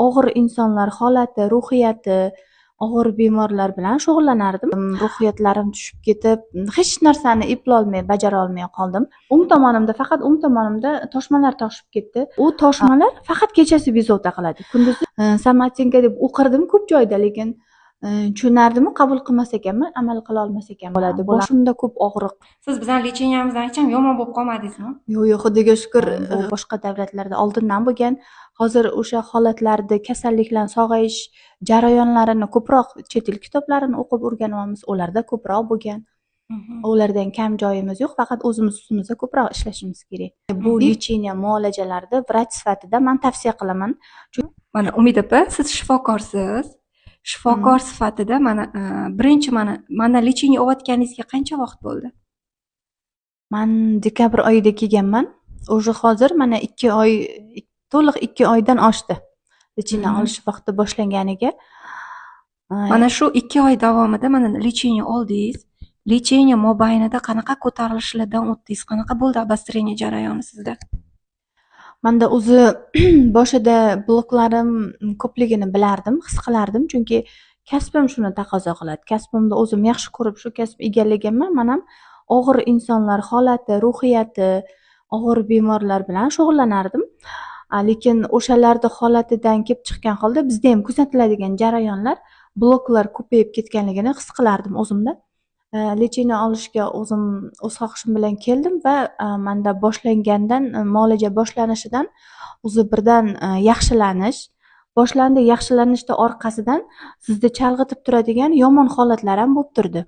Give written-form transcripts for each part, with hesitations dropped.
og'ir insonlar holati, ruhiyati og'ir bemorlar bilan shug'ullanardim. Ruhiyatlarim tushib ketib, hech narsani eplolmay, bajara olmay qoldim. O'ng tomonimda, faqat o'ng tomonimda toshmalar toshib ketdi. U toshmalar faqat kechasi bezovta qiladi. Kunduzi somatinka deb o'qirdim ko'p joyda, lekin tushunardimu, qabul qilmas ekanman, amal qila olmas ekanman. Bo'ladi. Boshimda ko'p og'riq. Siz bizning lecheniyamizdan hech ham yomon bo'lib qolmadingizmi? Yo'q, Xudoga shukr, bu boshqa davlatlarda oldindan bo'lgan. Hozir o'sha holatlarda kasalliklarni sog'ayish jarayonlarini ko'proq chet el kitoblarini o'qib o'rganyapmiz. Ularda ko'proq bo'lgan. Ulardan kam joyimiz yo'q, faqat o'zimiz ustimizda ko'proq ishlashimiz kerak. Bu lecheniya muolajalarida vrach sifatida men tavsiya qilaman. Mana Umida opa, siz shifokorsiz. Shifokor sifatida birinchi mana lecheniya olayotganingizga qancha vaqt bo'ldi? Men dekabr oyida kelganman. O'sha hozir mana 2 oy, to'liq 2 oydan oshdi. Lecheniya olish vaqti boshlanganiga. Mana shu 2 oy davomida mana lecheniya oldingiz. Lecheniya mobaynida qanaqa ko'tarilishlardan o'tdingiz? Qanaqa bo'ldi обострение jarayoni sizda? Menda o'zi boshida bloklarim ko'pligini bilardim, his qilardim, chunki kasbim shuni taqozo qiladi. Kasbimni o'zim yaxshi ko'rib shu kasb egallaganman. Men ham og'ir insonlar holati, ruhiyati og'ir bemorlar bilan shug'ullanardim. Lekin o'shalarda holatidan kelib chiqqan holda bizda ham kuzatiladigan jarayonlar, bloklar ko'payib ketganligini his qilardim o'zimda. Lecheniya olishga o'zim o'z xohishim bilan keldim va menda boshlangandan, muolaja boshlanishidan o'zi birdan yaxshilanish boshlandi. Yaxshilanishda orqasidan sizda chalg'itib turadigan yomon holatlar ham bo'lib turdi.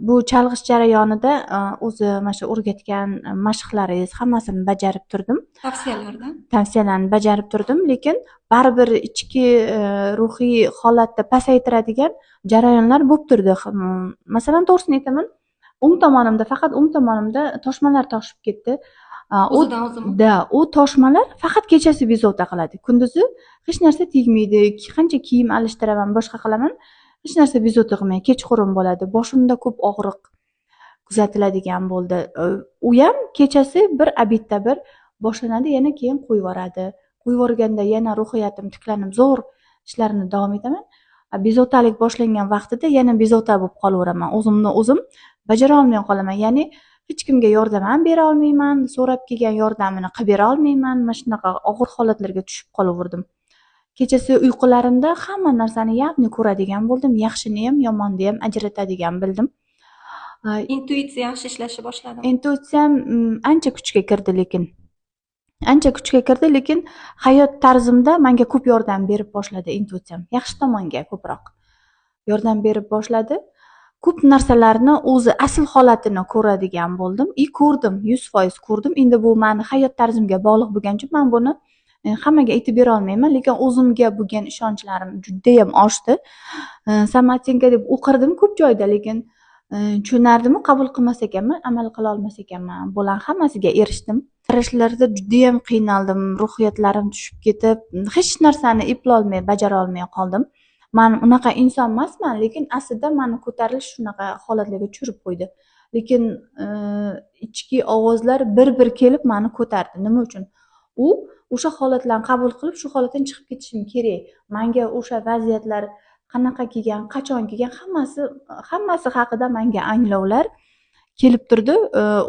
Bu chalg'ish jarayonida o'zi mana shu o'rgatgan mashqlaringiz hammasini bajarib turdim. Tavsiyalarni bajarib turdim, lekin baribir ichki ruhiy holatda pasaytiradigan jarayonlar bo'lib turdi. Masalan, to'g'risini aytaman, o'ng tomonimda, faqat o'ng tomonimda toshmalar toshib ketdi. U toshmalar faqat kechasi bezovta qiladi. Kunduzi hech narsa tegmaydi. Qancha kiyim alishtiraman, boshqa qilaman, hech narsa bezovta qilmaydi. Kechqurun bo'ladi. Boshimda ko'p og'riq kuzatiladigan bo'ldi. U ham kechasi bir obedda bir boshlanadi, yana keyin qo'yib yuboradi. Qo'yib yuborganda yana ruhiyatim tiklanib, zo'r ishlarni davom etaman. Bezovtalik boshlangan vaqtida yana bezovta bo'lib qolaveraman. O'zimni o'zim bajara olmay qolaman. Ya'ni hech kimga yordam ham bera olmayman, so'rab kelgan yordamini qilib bera olmayman. Mana shunaqa og'ir holatlarga tushib qolaverdim. Kechasi uyqularimda hamma narsani yaqni ko'radigan bo'ldim. Yaxshini ham, yomonni ham ajratadigan bildim. Intuitsiya yaxshi ishlashni boshladi. Intuitsiyam ancha kuchga kirdi, lekin hayot tarzimda menga ko'p yordam berib boshladi intuitsiyam. Yaxshi tomonga ko'proq yordam berib boshladi. Ko'p narsalarni o'zi asl holatini ko'radigan bo'ldim. Ko'rdim, 100% ko'rdim. Endi bu meni hayot tarzimga bog'liq bo'lgani uchun men buni hammaga aytib bera olmayman, lekin o'zimga bo'lgan ishonchlarim juda ham oshdi. Somatinka deb o'qirdim ko'p joyda, lekin tushunardimu, qabul qilmas ekanman, amal qila olmas ekanman. Bular hammasiga erishdim. Qarashlarda juda ham qiynaldim, ruhiyatlarim tushib ketib, hech narsani eplolmay, bajara olmay qoldim. Men unaqa inson emasman, lekin aslida meni ko'tarilish shunaqa holatlarga tushirib qo'ydi. Lekin ichki ovozlar bir-bir kelib meni ko'tardi. Nima uchun? U o'sha holatlarni qabul qilib, shu holatdan chiqib ketishim kerak. Menga o'sha vaziyatlar qanaqa kelgan, qachon kelgan, hammasi haqida menga anglovlar kelib turdi.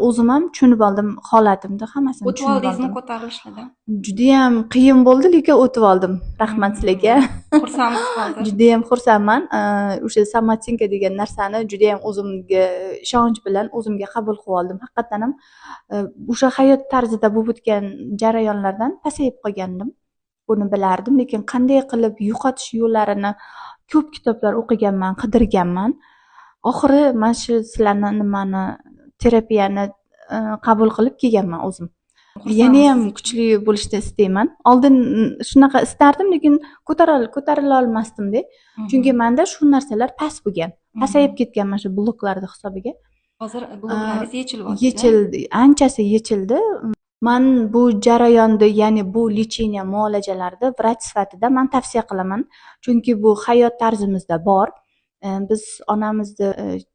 O'zim ham tushunib oldim holatimni, hammasini tushunib oldim. O'tib oldingizmi ko'tarilishlardan? Juda ham qiyin bo'ldi, lekin o'tib oldim. Rahmat sizlarga. Xursandsiz hozir. Juda ham xursandman. O'sha somatinka degan narsani juda ham o'zimga ishonch bilan o'zimga qabul qilib oldim. Haqiqatan ham o'sha hayot tarzida bo'lib o'tgan jarayonlardan pasayib qolgandim. Buni bilardim, lekin qanday qilib yo'qotish yo'llarini ko'p kitoblar o'qiganman, qidirganman. Oxiri mana shu sizlarni terapiyani qabul qilib kelganman o'zim. Yana ham kuchli bo'lishni istayman. Oldin shunaqa istardim, lekin ko'tarila olmasdim-da. Chunki menda shu narsalar past bo'lgan. Pasayib ketgan mana shu bloklarning hisobiga. Hozir bloklaringiz yechilyapti. Yechildi, anchasi yechildi. Men bu jarayonda, ya'ni bu lecheniya muolajalarida vrach sifatida men tavsiya qilaman. Chunki bu hayot tarzimizda bor. Biz onamizni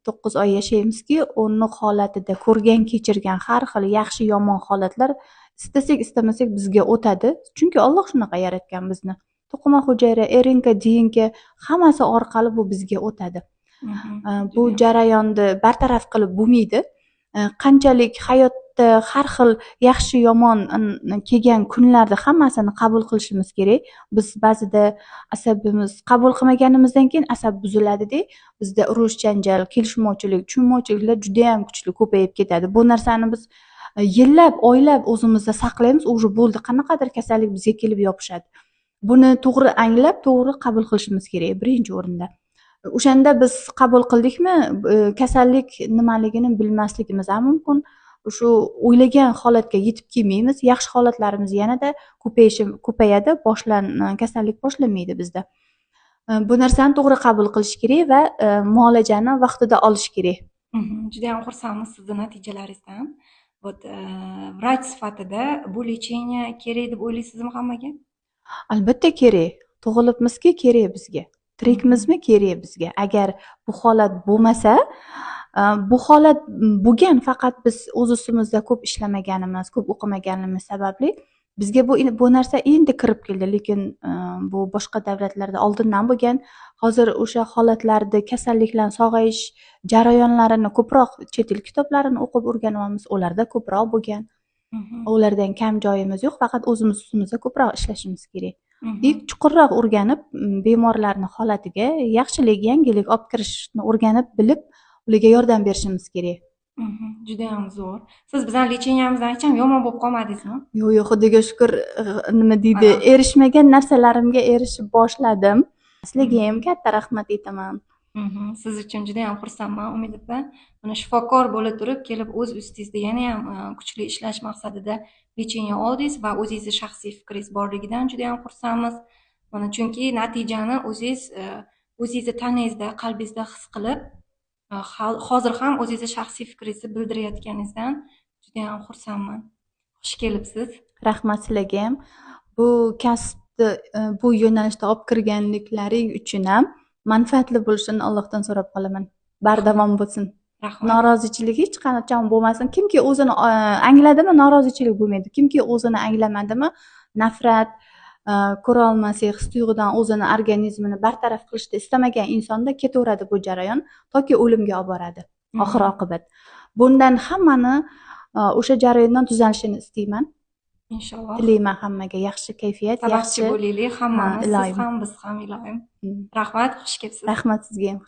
9 oy yashaymizki, uni holatida ko'rgan, kechirgan har xil yaxshi, yomon holatlar istasak, istamasak bizga o'tadi. Chunki Alloh shunaqa yaratgan bizni. to'qima hujayra, RNK, DNK hammasi orqali bu bizga o'tadi. Bu jarayonni bartaraf qilib bo'lmaydi. Qanchalik hayotda har xil yaxshi yomon kelgan kunlarda hammasini qabul qilishimiz kerak. Biz ba'zida asabimiz qabul qilmaganimizdan keyin asab buziladida, bizda urush, janjal, kelishmovchilik, tushunmovchiliklar juda ham kuchli ko'payib ketadi. Bu narsani biz yillab, oylab o'zimizda saqlaymiz, уже bo'ldi, qanaqadir kasallik bizga kelib yopishadi. Buni to'g'ri anglab, to'g'ri qabul qilishimiz kerak birinchi o'rinda. O'shanda biz qabul qildikmi, kasallik nimaligini bilmasligimiz ham mumkin. Shu o'ylagan holatga yetib kelmaymiz. Yaxshi holatlarimiz yanada ko'payadi, kasallik boshlanmaydi bizda. Bu narsani to'g'ri qabul qilish kerak va muolajani vaqtida olish kerak. Juda ham xursandmiz sizni natijalaringizdan. Vrach sifatida bu lecheniya kerak deb o'ylaysizmi hammaga? Albatta kerak. Tug'ilibmizki kerak bizga. Tirikmizmi kerak bizga. Agar bu holat bo'lmasa, bu holat bo'lgan faqat biz o'z ustimizda ko'p ishlamaganimiz, ko'p o'qimaganimiz sababli bizga bu narsa endi kirib keldi, lekin bu boshqa davlatlarda oldindan bo'lgan. Hozir o'sha holatlarda kasalliklarni sog'ayish jarayonlarini ko'proq chet el kitoblarini o'qib o'rganyapmiz, ularda ko'proq bo'lgan. Ulardan kam joyimiz yo'q, faqat o'zimiz ustimizda ko'proq ishlashimiz kerak. Chuqurroq o'rganib, bemorlarni holatiga yaxshilik, yangilik olib kirishni o'rganib, bilib, ularga yordam berishimiz kerak. Juda ham zo'r. Siz bizning lecheniyamizdan hech ham yomon bo'lib qolmadingizmi? Yo'q, xudoga shukr, nima deydi, erishmagan narsalarimga erishib boshladim. Sizlarga ham katta rahmat aytaman. Siz uchun juda ham xursandman, Umid opa. Mana shifokor bo'la turib, kelib o'z ustingizda yana ham kuchli ishlash maqsadida lecheniya oldingiz va o'zingizning shaxsiy fikringiz borligidan juda ham xursandmiz. Mana chunki natijani o'zingizni tanangizda, qalbingizda his qilib, hozir ham o'zingizning shaxsiy fikringizni bildirayotganingizdan juda ham xursandman. Xush kelibsiz. Rahmat sizlarga ham. Bu kasbni bu yo'nalishda olib kirganliklaring uchun ham manfaatli bo'lishini Allohdan so'rab qolaman. Bardavom bo'lsin. Rahmat. Norozichilik hech qachon bo'lmasin. Kimki o'zini angladimi, norozichilik bo'lmaydi. Kimki o'zini anglamadimi, nafrat, ko'ra olmaslik his-tuyg'udan o'zini organizmini bartaraf qilishni istamagan insonda ketaveradi bu jarayon, toki o'limga olib boradi. Oxir oqibat. Bundan hammani o'sha jarayondan tuzalishini istayman. Inshaalloh. Tilayman hammaga yaxshi kayfiyat, yaxshi bo'laylik, hammamiz, siz ham, biz ham, ilohim. Rahmat, xush kelibsiz. Rahmat sizga ham.